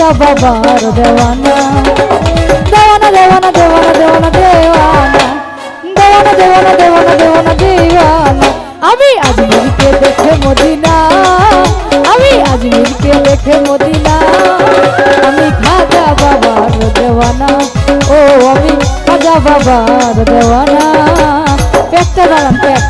খাজা বাবার দেওয়ানা দেওয়ানা দেওয়ানা দেওয়ানা দেওয়ানা দেওয়ানা দেওয়ানা দেওয়ানা দেওয়ানা দেওয়ানা দেওয়ানা আমি আজমিরকে দেখে মদিনা আমি আজমিরকে দেখে মদিনা আমি খাজা বাবার দেওয়ানা ও আমি খাজা বাবার দেওয়ানা পেটটা বাড়ান পেট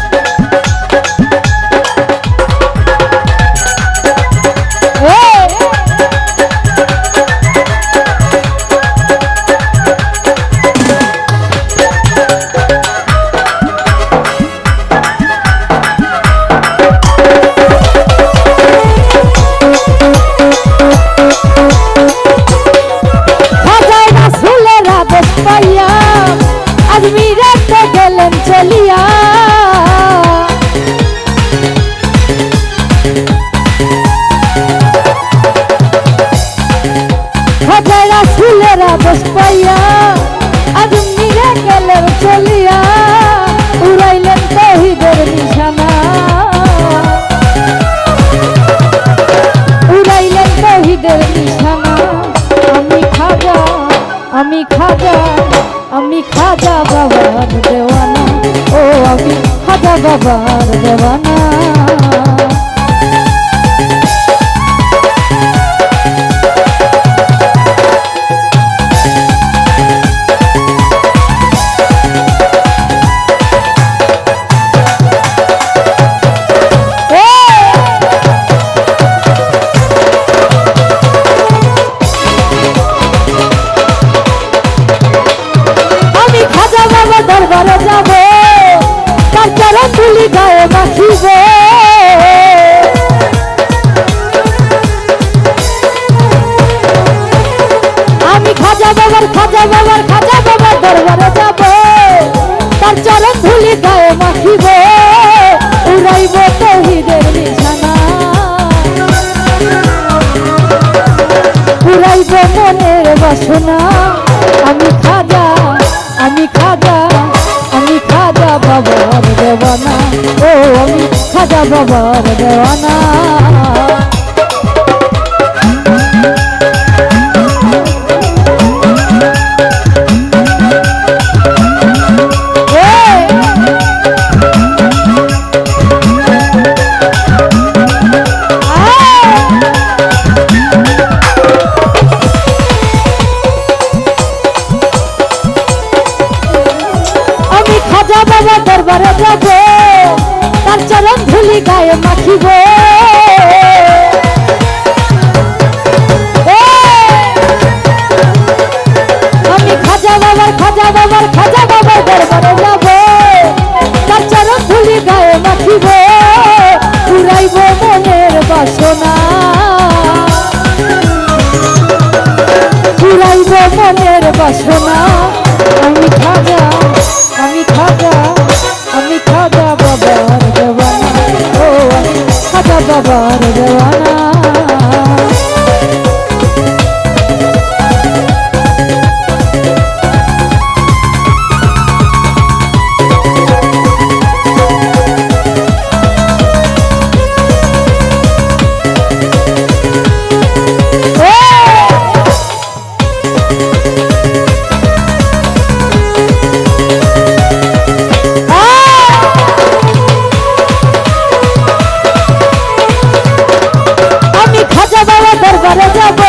আজমিরাতে গেলেন চলিয়া খাজা রাসূলের আদেশ পাইয়া আজমিরে গেলেন চলিয়া উড়াইলেন তাওহীদের নিশানা উড়াইলেন তাওহীদের নিশানা আমি খাজা আমি খাজা বাবার দেওয়ানা ও আমি খাজা বাবার দেওয়ানা দরবারে যাব তার চরণ ধুলি গায়ে মাখিব আমি খাজা বাবার দরবারে যাব তার চরণ ধুলি গায়ে মাখিব উড়াইব তাওহীদের নিশানা উড়াইব মনের বাসনা আমি খাজা বাবার দেওয়ানা ও আমি খাজা বাবার দেওয়ানা দরবারে যাব তার চরণ ধুলি গায়ে মাখিব আমি খাজা বাবার দরবারে যাব তার চরণ ধুলি গায়ে মাখিব পুরাইব মনের বাসনা পুরাইব মনের বাসনা আমি খাজা বাবার দেওয়ানা ও আমি খাজা বাবার দেওয়ানা দরবারে যাব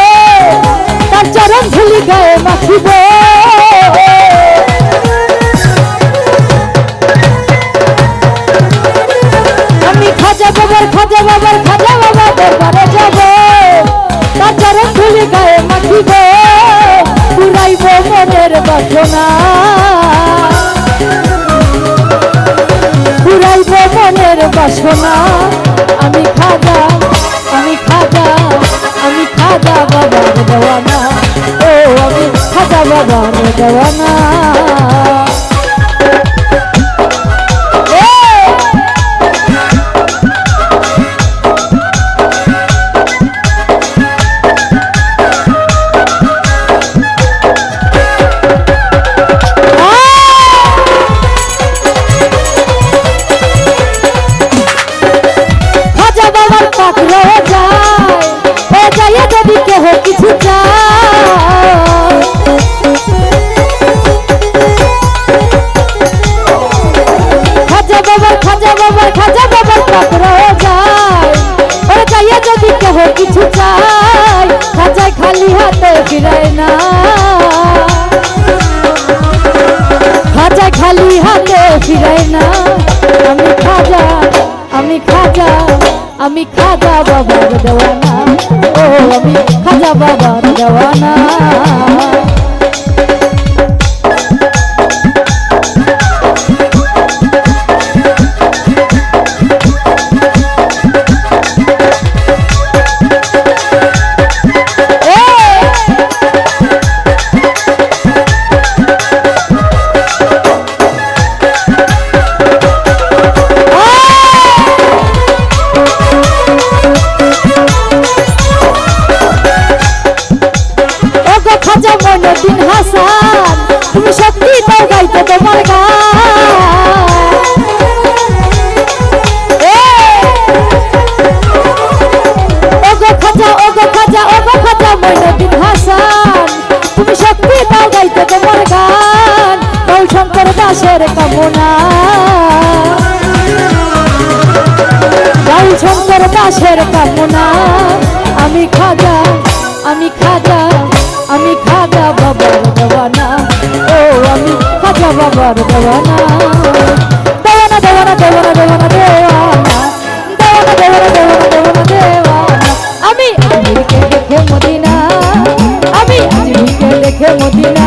তার চরণ ধুলি গায়ে মাখিব আমি খাজা বাবার দরবারে যাব তার চরণ ধুলি গায়ে মাখিব পুরাইব মনের বাসনা পুরাইব মনের বাসনা আমি খাজা বাবার দেওয়ানা ও আমি খাজা বাবার দেওয়ানা খাজা বাবার পাক রয়ে যায় যদি কেহ কিছু চায় কিছু চাই খাজায় খালি হাতে ফিরায় না খাজায় খালি হাতে ফিরায় না আমি খাজা আমি খাজা আমি খাজা বাবার দেওয়ানা ও আমি খাজা বাবার দেওয়ানা মইনুদ্দিন হাসান তুমি সত্যি তো গাইতে তোমার গান ওগো খাজা মইনুদ্দিন হাসান তুমি সত্যি তো গাইতে তোমার গান গৌর শঙ্কর দাসের কামনা গৌর শঙ্কর দাসের কামনা আমি খাজা আমি খাজা আমি খাজা বাবার দেওয়ানা ও আমি খাজা বাবার দেওয়ানা দেওয়ানা দেওয়ানা দেওয়ানা দেওয়ানা দেওয়ানা দেওয়ানা দেওয়ানা দেওয়ানা দেওয়ানা আমি আজমিরকে দেখে মদিনা আমি আজমিরকে দেখে মদিনা